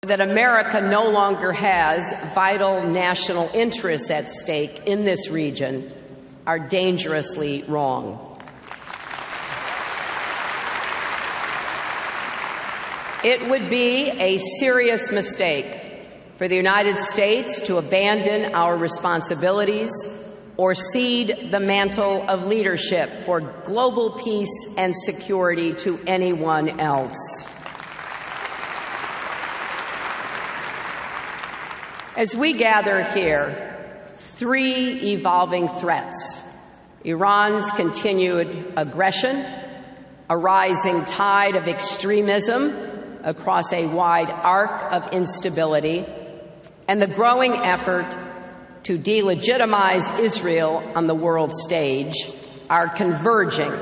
that America no longer has vital national interests at stake in this region are dangerously wrong. It would be a serious mistake for the United States to abandon our responsibilities or cede the mantle of leadership for global peace and security to anyone else. As we gather here, three evolving threats: Iran's continued aggression, a rising tide of extremism across a wide arc of instability, and the growing effort to delegitimize Israel on the world stage are converging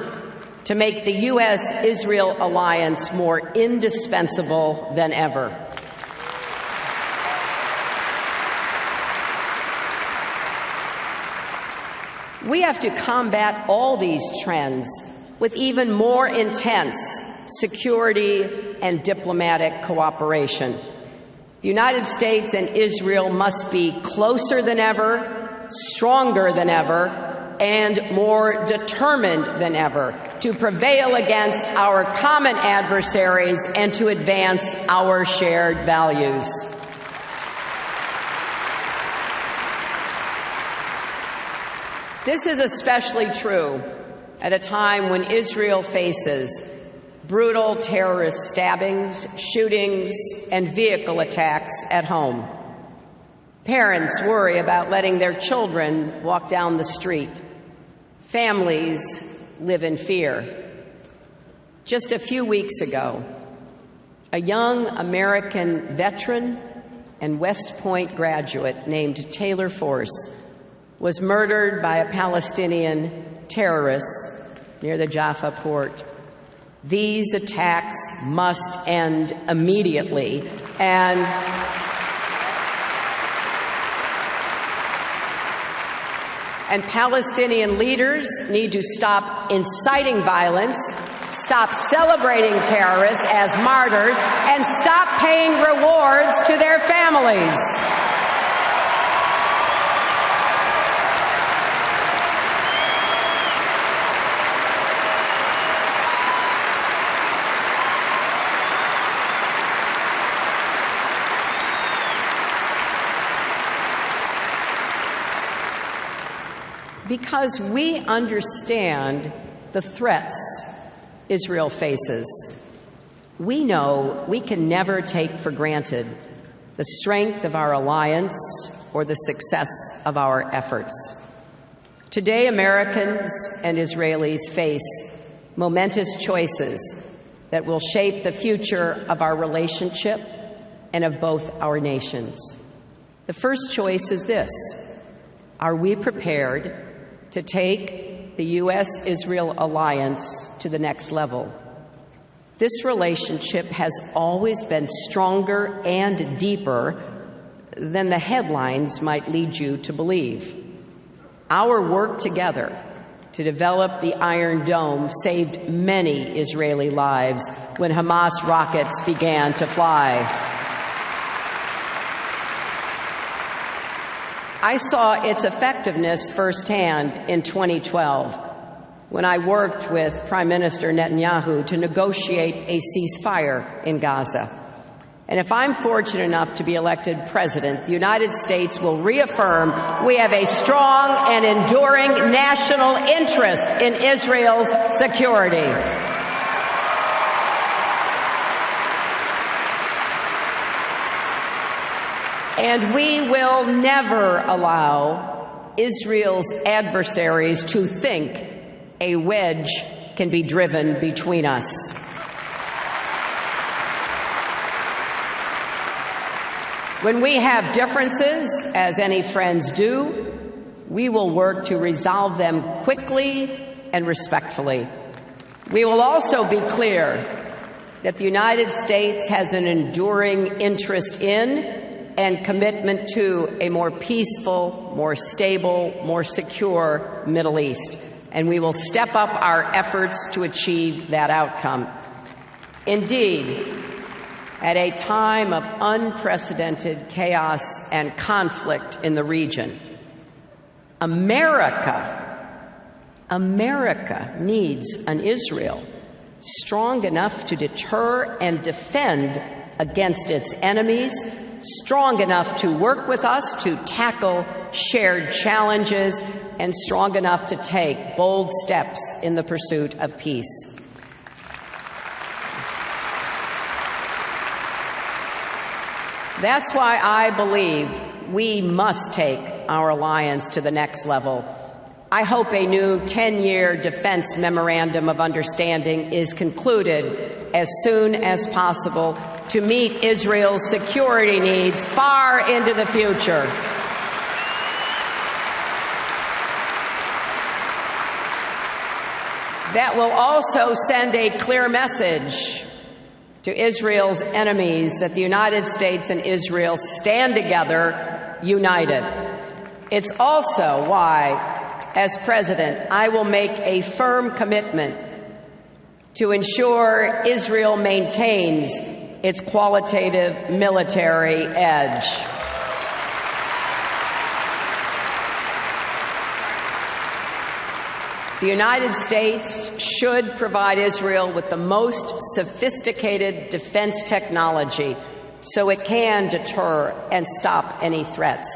to make the U.S.-Israel alliance more indispensable than ever. We have to combat all these trends with even more intense security and diplomatic cooperation. The United States and Israel must be closer than ever, stronger than ever, and more determined than ever to prevail against our common adversaries and to advance our shared values. This is especially true at a time when Israel faces brutal terrorist stabbings, shootings, and vehicle attacks at home. Parents worry about letting their children walk down the street. Families live in fear. Just a few weeks ago, a young American veteran and West Point graduate named Taylor Force was murdered by a Palestinian terrorist near the Jaffa port. These attacks must end immediately, and Palestinian leaders need to stop inciting violence, stop celebrating terrorists as martyrs, and stop paying rewards to their families. Because we understand the threats Israel faces, we know we can never take for granted the strength of our alliance or the success of our efforts. Today, Americans and Israelis face momentous choices that will shape the future of our relationship and of both our nations. The first choice is this: are we prepared to take the U.S.-Israel alliance to the next level? This relationship has always been stronger and deeper than the headlines might lead you to believe. Our work together to develop the Iron Dome saved many Israeli lives when Hamas rockets began to fly. I saw its effectiveness firsthand in 2012 when I worked with Prime Minister Netanyahu to negotiate a ceasefire in Gaza. And if I'm fortunate enough to be elected president, the United States will reaffirm we have a strong and enduring national interest in Israel's security. And we will never allow Israel's adversaries to think a wedge can be driven between us. When we have differences, as any friends do, we will work to resolve them quickly and respectfully. We will also be clear that the United States has an enduring interest in and commitment to a more peaceful, more stable, more secure Middle East. And we will step up our efforts to achieve that outcome. Indeed, at a time of unprecedented chaos and conflict in the region. America needs an Israel strong enough to deter and defend against its enemies, strong enough to work with us to tackle shared challenges, and strong enough to take bold steps in the pursuit of peace. That's why I believe we must take our alliance to the next level. I hope a new 10-year defense memorandum of understanding is concluded as soon as possible to meet Israel's security needs far into the future. That will also send a clear message to Israel's enemies that the United States and Israel stand together, united. It's also why, as President, I will make a firm commitment to ensure Israel maintains its qualitative military edge. The United States should provide Israel with the most sophisticated defense technology so it can deter and stop any threats.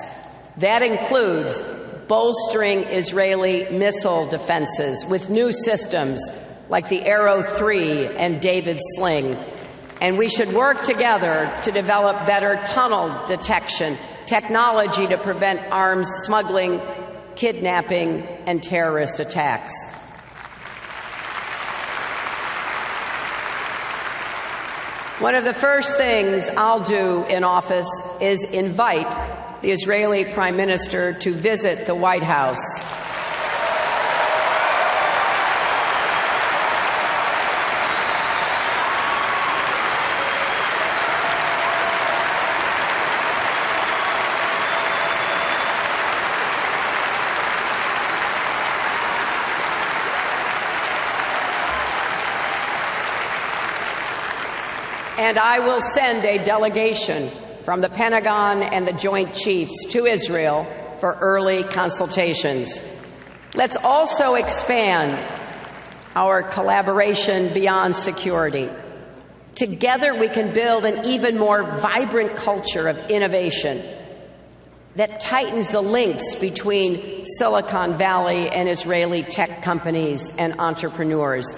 That includes bolstering Israeli missile defenses with new systems like the Arrow 3 and David Sling. And we should work together to develop better tunnel detection technology to prevent arms smuggling, kidnapping, and terrorist attacks. One of the first things I'll do in office is invite the Israeli Prime Minister to visit the White House. And I will send a delegation from the Pentagon and the Joint Chiefs to Israel for early consultations. Let's also expand our collaboration beyond security. Together we can build an even more vibrant culture of innovation that tightens the links between Silicon Valley and Israeli tech companies and entrepreneurs.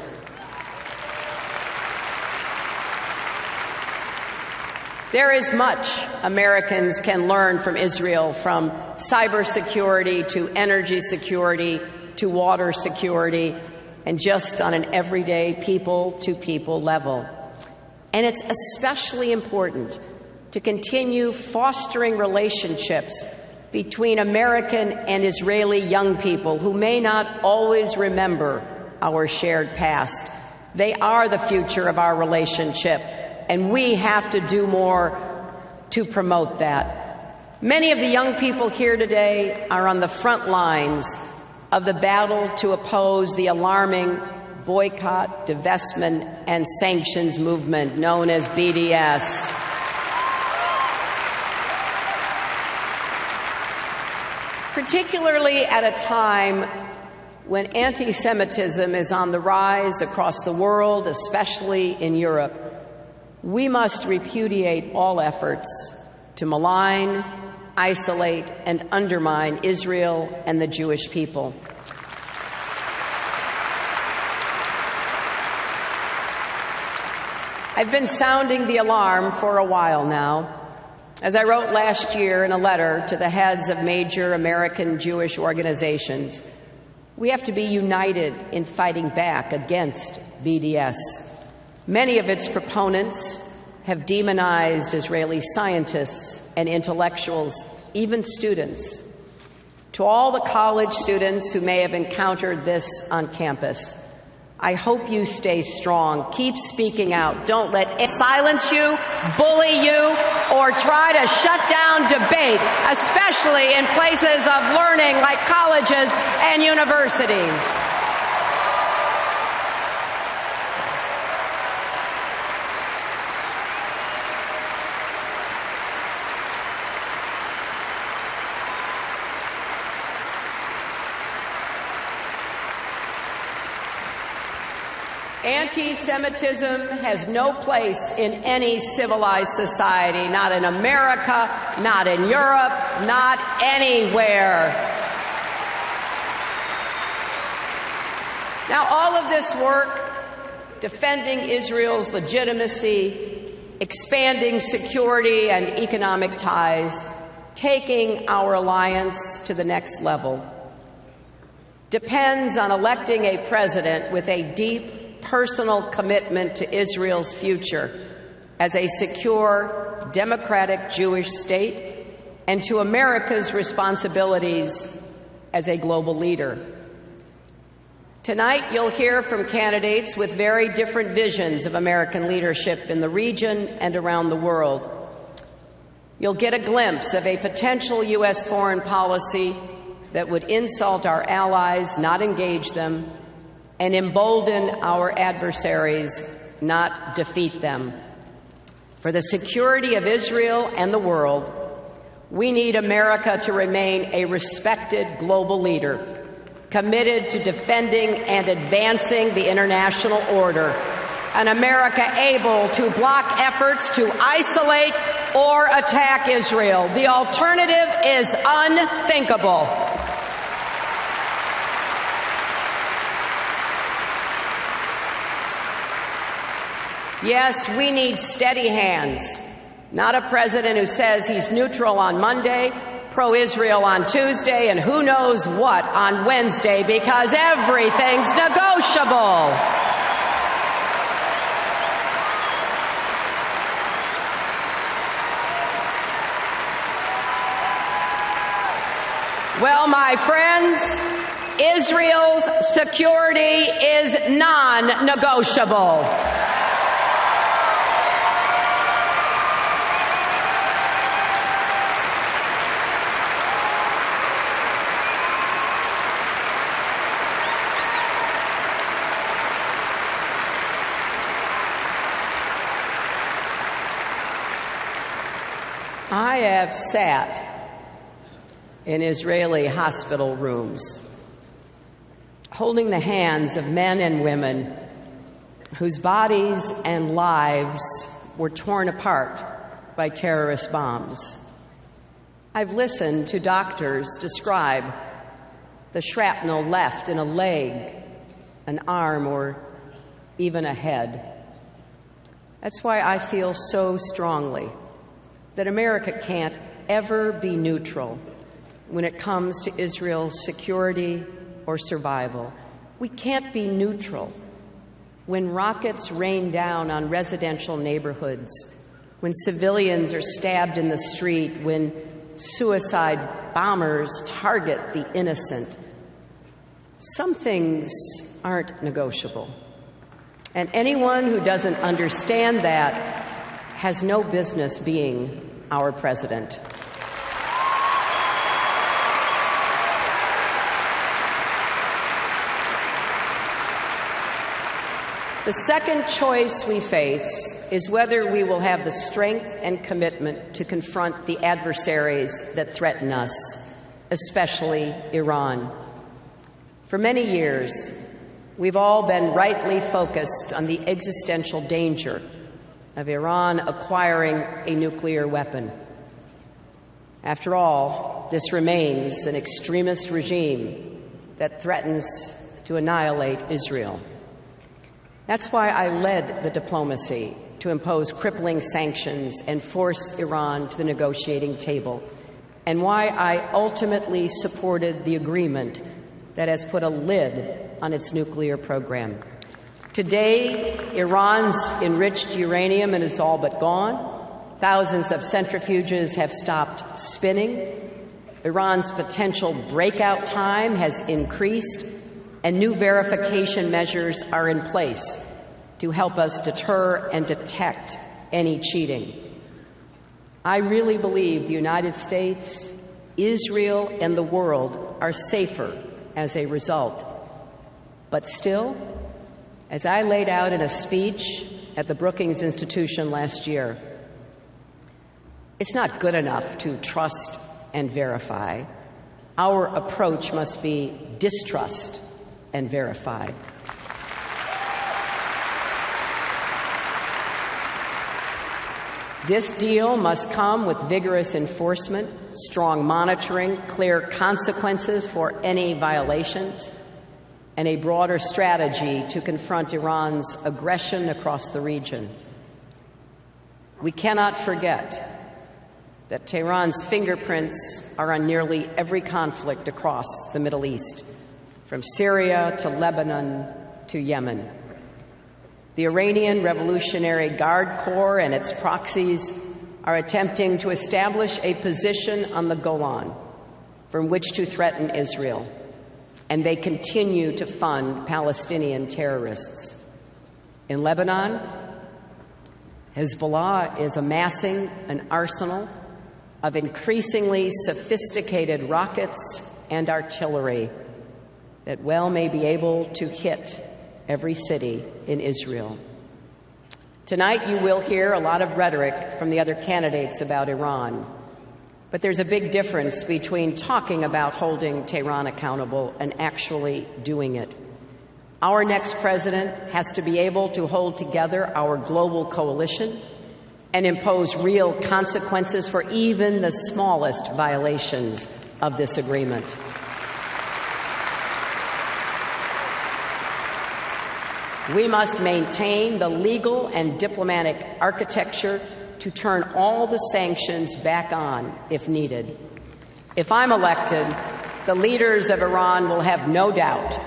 There is much Americans can learn from Israel, from cybersecurity to energy security to water security, and just on an everyday people-to-people level. And it's especially important to continue fostering relationships between American and Israeli young people who may not always remember our shared past. They are the future of our relationship, and we have to do more to promote that. Many of the young people here today are on the front lines of the battle to oppose the alarming boycott, divestment, and sanctions movement known as BDS. Particularly at a time when anti-Semitism is on the rise across the world, especially in Europe, we must repudiate all efforts to malign, isolate, and undermine Israel and the Jewish people. I've been sounding the alarm for a while now. As I wrote last year in a letter to the heads of major American Jewish organizations, we have to be united in fighting back against BDS. Many of its proponents have demonized Israeli scientists and intellectuals, even students. To all the college students who may have encountered this on campus, I hope you stay strong. Keep speaking out. Don't let it silence you, bully you, or try to shut down debate, especially in places of learning like colleges and universities. Anti-Semitism has no place in any civilized society, not in America, not in Europe, not anywhere. Now, all of this work, defending Israel's legitimacy, expanding security and economic ties, taking our alliance to the next level, depends on electing a president with a deep personal commitment to Israel's future as a secure, democratic Jewish state and to America's responsibilities as a global leader. Tonight, you'll hear from candidates with very different visions of American leadership in the region and around the world. You'll get a glimpse of a potential U.S. foreign policy that would insult our allies, not engage them, and embolden our adversaries, not defeat them. For the security of Israel and the world, we need America to remain a respected global leader, committed to defending and advancing the international order, an America able to block efforts to isolate or attack Israel. The alternative is unthinkable. Yes, we need steady hands, not a president who says he's neutral on Monday, pro-Israel on Tuesday, and who knows what on Wednesday, because everything's negotiable. Well, my friends, Israel's security is non-negotiable. I have sat in Israeli hospital rooms, holding the hands of men and women whose bodies and lives were torn apart by terrorist bombs. I've listened to doctors describe the shrapnel left in a leg, an arm, or even a head. That's why I feel so strongly that America can't ever be neutral when it comes to Israel's security or survival. We can't be neutral when rockets rain down on residential neighborhoods, when civilians are stabbed in the street, when suicide bombers target the innocent. Some things aren't negotiable. And anyone who doesn't understand that has no business being our president. The second choice we face is whether we will have the strength and commitment to confront the adversaries that threaten us, especially Iran. For many years, we've all been rightly focused on the existential danger of Iran acquiring a nuclear weapon. After all, this remains an extremist regime that threatens to annihilate Israel. That's why I led the diplomacy to impose crippling sanctions and force Iran to the negotiating table, and why I ultimately supported the agreement that has put a lid on its nuclear program. Today, Iran's enriched uranium is all but gone. Thousands of centrifuges have stopped spinning. Iran's potential breakout time has increased, and new verification measures are in place to help us deter and detect any cheating. I really believe the United States, Israel, and the world are safer as a result. But still, as I laid out in a speech at the Brookings Institution last year, it's not good enough to trust and verify. Our approach must be distrust and verify. This deal must come with vigorous enforcement, strong monitoring, clear consequences for any violations, and a broader strategy to confront Iran's aggression across the region. We cannot forget that Tehran's fingerprints are on nearly every conflict across the Middle East, from Syria to Lebanon to Yemen. The Iranian Revolutionary Guard Corps and its proxies are attempting to establish a position on the Golan from which to threaten Israel, and they continue to fund Palestinian terrorists. In Lebanon, Hezbollah is amassing an arsenal of increasingly sophisticated rockets and artillery that well may be able to hit every city in Israel. Tonight you will hear a lot of rhetoric from the other candidates about Iran, but there's a big difference between talking about holding Tehran accountable and actually doing it. Our next president has to be able to hold together our global coalition and impose real consequences for even the smallest violations of this agreement. We must maintain the legal and diplomatic architecture to turn all the sanctions back on if needed. If I'm elected, the leaders of Iran will have no doubt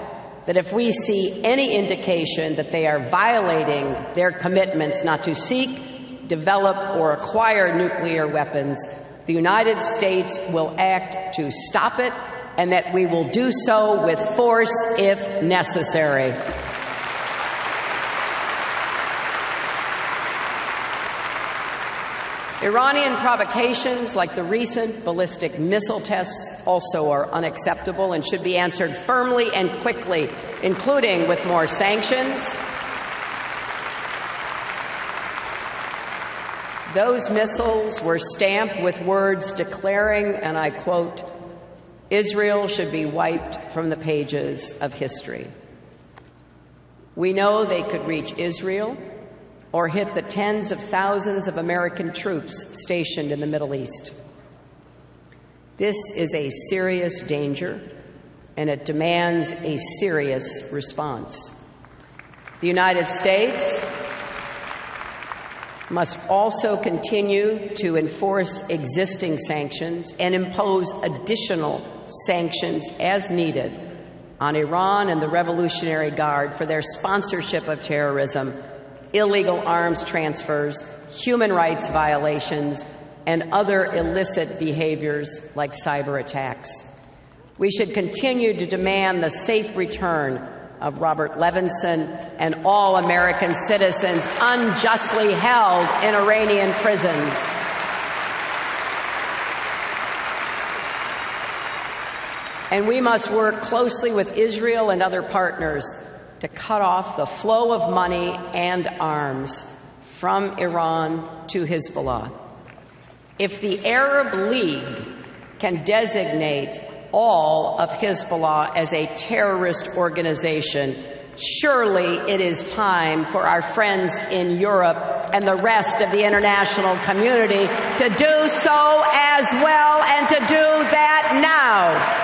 that if we see any indication that they are violating their commitments not to seek, develop, or acquire nuclear weapons, the United States will act to stop it, and that we will do so with force if necessary. Iranian provocations like the recent ballistic missile tests also are unacceptable and should be answered firmly and quickly, including with more sanctions. Those missiles were stamped with words declaring, and I quote, "Israel should be wiped from the pages of history." We know they could reach Israel or hit the tens of thousands of American troops stationed in the Middle East. This is a serious danger, and it demands a serious response. The United States must also continue to enforce existing sanctions and impose additional sanctions as needed on Iran and the Revolutionary Guard for their sponsorship of terrorism, illegal arms transfers, human rights violations, and other illicit behaviors like cyber attacks. We should continue to demand the safe return of Robert Levinson and all American citizens unjustly held in Iranian prisons. And we must work closely with Israel and other partners to cut off the flow of money and arms from Iran to Hezbollah. If the Arab League can designate all of Hezbollah as a terrorist organization, surely it is time for our friends in Europe and the rest of the international community to do so as well, and to do that now.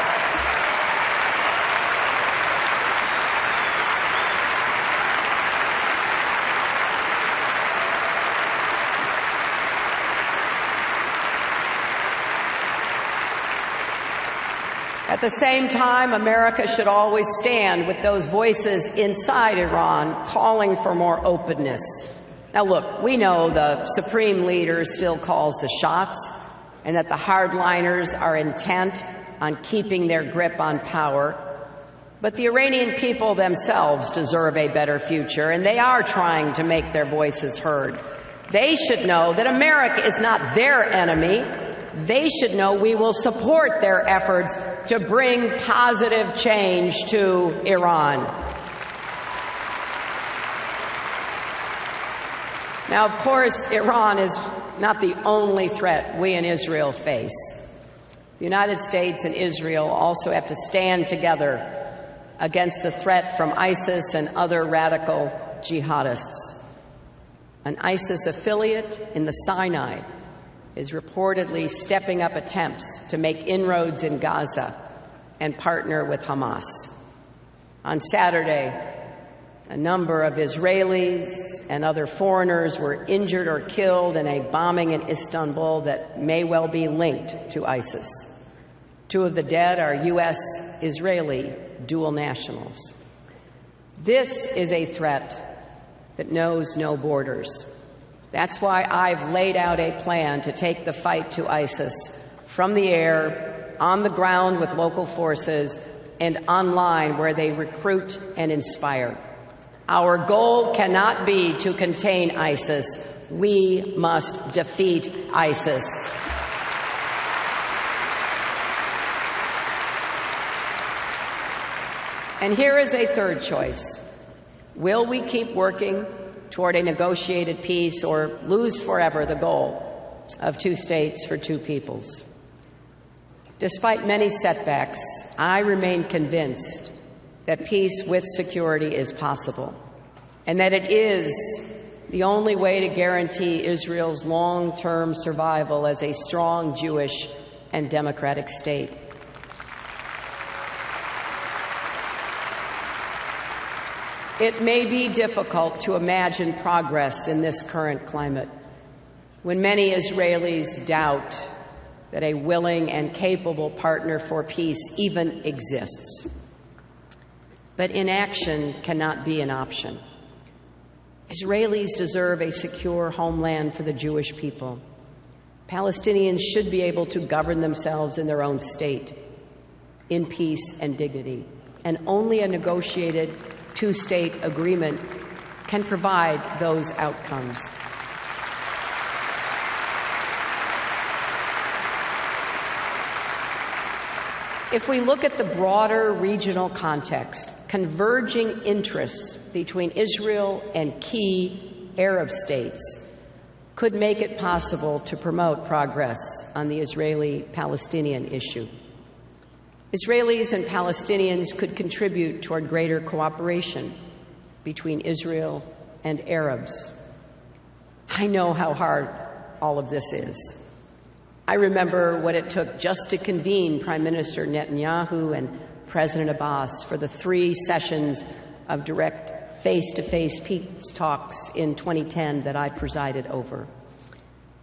At the same time, America should always stand with those voices inside Iran calling for more openness. Now look, we know the Supreme Leader still calls the shots, and that the hardliners are intent on keeping their grip on power. But the Iranian people themselves deserve a better future, and they are trying to make their voices heard. They should know that America is not their enemy. They should know we will support their efforts to bring positive change to Iran. Now, of course, Iran is not the only threat we in Israel face. The United States and Israel also have to stand together against the threat from ISIS and other radical jihadists. an ISIS affiliate in the Sinai, is reportedly stepping up attempts to make inroads in Gaza and partner with Hamas. On Saturday, a number of Israelis and other foreigners were injured or killed in a bombing in Istanbul that may well be linked to ISIS. 2 of the dead are U.S.-Israeli dual nationals. This is a threat that knows no borders. That's why I've laid out a plan to take the fight to ISIS from the air, on the ground with local forces, and online where they recruit and inspire. Our goal cannot be to contain ISIS. We must defeat ISIS. And here is a third choice. Will we keep working toward a negotiated peace or lose forever the goal of 2 states for 2 peoples? Despite many setbacks, I remain convinced that peace with security is possible, and that it is the only way to guarantee Israel's long-term survival as a strong Jewish and democratic state. It may be difficult to imagine progress in this current climate, when many Israelis doubt that a willing and capable partner for peace even exists. But inaction cannot be an option. Israelis deserve a secure homeland for the Jewish people. Palestinians should be able to govern themselves in their own state, in peace and dignity. And only a negotiated 2-state agreement can provide those outcomes. If we look at the broader regional context, converging interests between Israel and key Arab states could make it possible to promote progress on the Israeli-Palestinian issue. Israelis and Palestinians could contribute toward greater cooperation between Israel and Arabs. I know how hard all of this is. I remember what it took just to convene Prime Minister Netanyahu and President Abbas for the 3 sessions of direct face-to-face peace talks in 2010 that I presided over.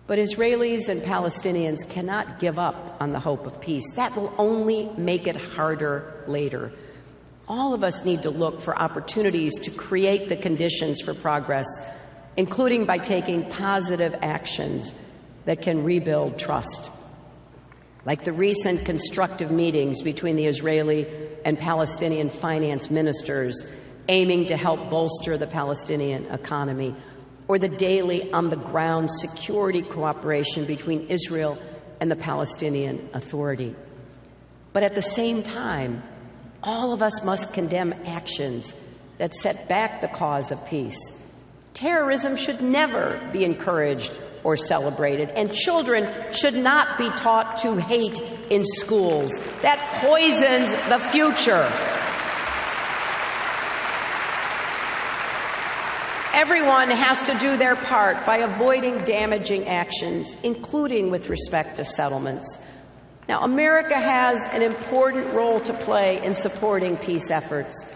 But Israelis and Palestinians cannot give up on the hope of peace. That will only make it harder later. All of us need to look for opportunities to create the conditions for progress, including by taking positive actions that can rebuild trust, like the recent constructive meetings between the Israeli and Palestinian finance ministers aiming to help bolster the Palestinian economy, or the daily on-the-ground security cooperation between Israel and the Palestinian Authority. But at the same time, all of us must condemn actions that set back the cause of peace. Terrorism should never be encouraged or celebrated, and children should not be taught to hate in schools. That poisons the future. Everyone has to do their part by avoiding damaging actions, including with respect to settlements. Now, America has an important role to play in supporting peace efforts.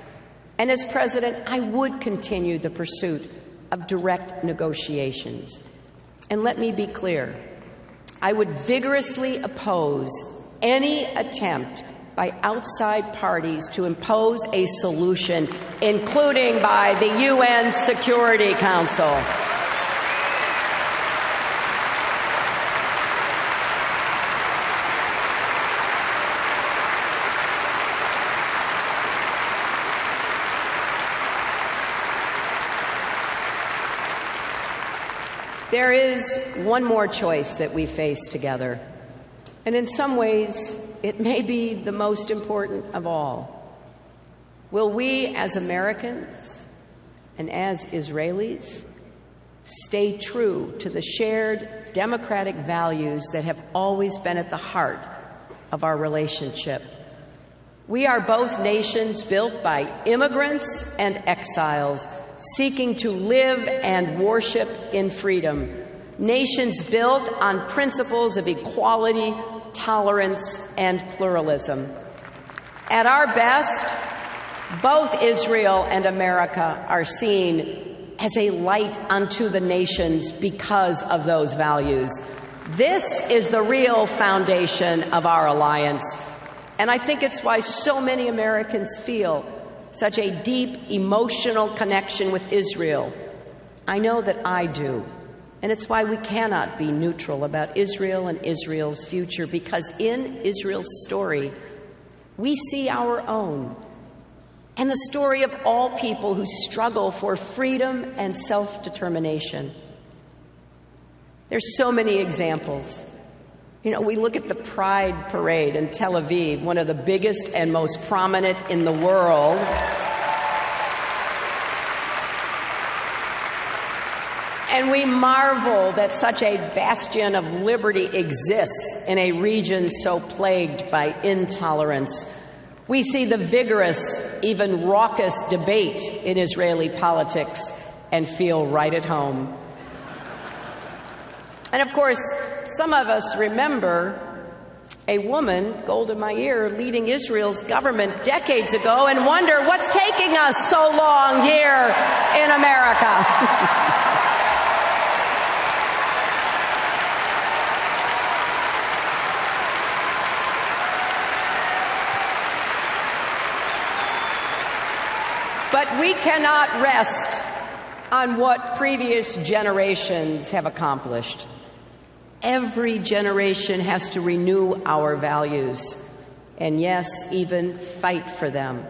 And as president, I would continue the pursuit of direct negotiations. And let me be clear, I would vigorously oppose any attempt by outside parties to impose a solution, including by the UN Security Council. There is one more choice that we face together, and in some ways, it may be the most important of all. Will we, as Americans and as Israelis, stay true to the shared democratic values that have always been at the heart of our relationship? We are both nations built by immigrants and exiles, seeking to live and worship in freedom. Nations built on principles of equality, tolerance, and pluralism. At our best, both Israel and America are seen as a light unto the nations because of those values. This is the real foundation of our alliance, and I think it's why so many Americans feel such a deep emotional connection with Israel. I know that I do, and it's why we cannot be neutral about Israel and Israel's future, because in Israel's story, we see our own, and the story of all people who struggle for freedom and self-determination. There's so many examples. You know, we look at the Pride Parade in Tel Aviv, one of the biggest and most prominent in the world. And we marvel that such a bastion of liberty exists in a region so plagued by intolerance. We see the vigorous, even raucous debate in Israeli politics and feel right at home. And of course, some of us remember a woman, Golda Meir, leading Israel's government decades ago and wonder what's taking us so long here in America. But we cannot rest on what previous generations have accomplished. Every generation has to renew our values, and yes, even fight for them.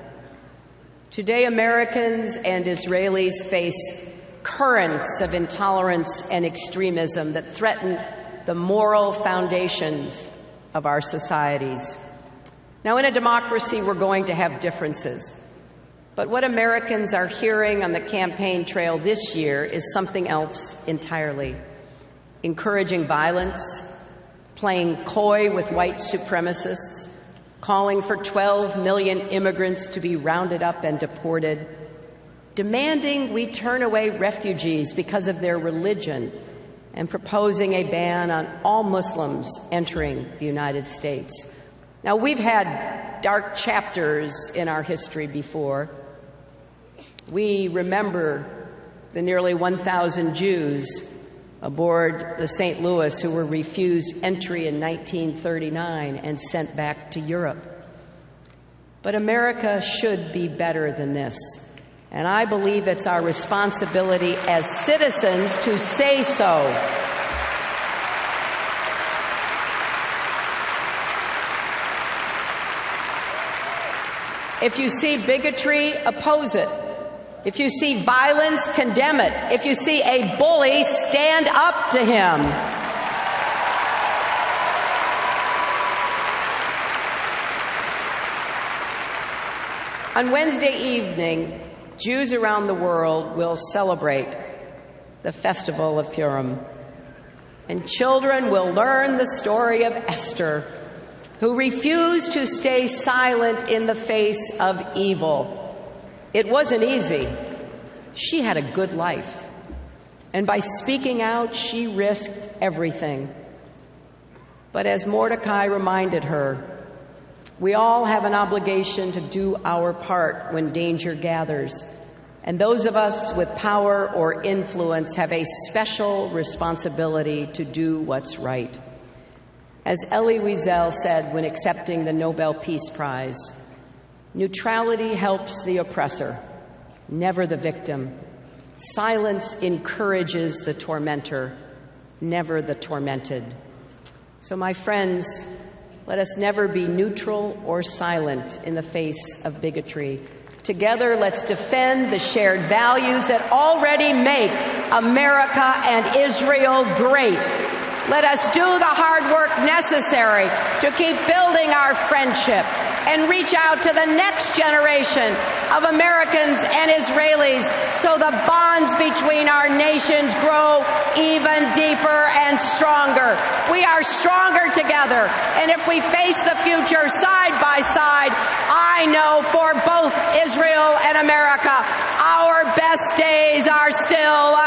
Today, Americans and Israelis face currents of intolerance and extremism that threaten the moral foundations of our societies. Now, in a democracy, we're going to have differences. But what Americans are hearing on the campaign trail this year is something else entirely. Encouraging violence, playing coy with white supremacists, calling for 12 million immigrants to be rounded up and deported, demanding we turn away refugees because of their religion, and proposing a ban on all Muslims entering the United States. Now, we've had dark chapters in our history before. We remember the nearly 1,000 Jews aboard the St. Louis who were refused entry in 1939 and sent back to Europe. But America should be better than this, and I believe it's our responsibility as citizens to say so. If you see bigotry, oppose it. If you see violence, condemn it. If you see a bully, stand up to him. On Wednesday evening, Jews around the world will celebrate the festival of Purim, and children will learn the story of Esther, who refused to stay silent in the face of evil. It wasn't easy. She had a good life, and by speaking out, she risked everything. But as Mordecai reminded her, we all have an obligation to do our part when danger gathers, and those of us with power or influence have a special responsibility to do what's right. As Elie Wiesel said when accepting the Nobel Peace Prize, neutrality helps the oppressor, never the victim. Silence encourages the tormentor, never the tormented. So, my friends, let us never be neutral or silent in the face of bigotry. Together, let's defend the shared values that already make America and Israel great. Let us do the hard work necessary to keep building our friendship and reach out to the next generation of Americans and Israelis so the bonds between our nations grow even deeper and stronger. We are stronger together, and if we face the future side by side, I know for both Israel and America, our best best days are still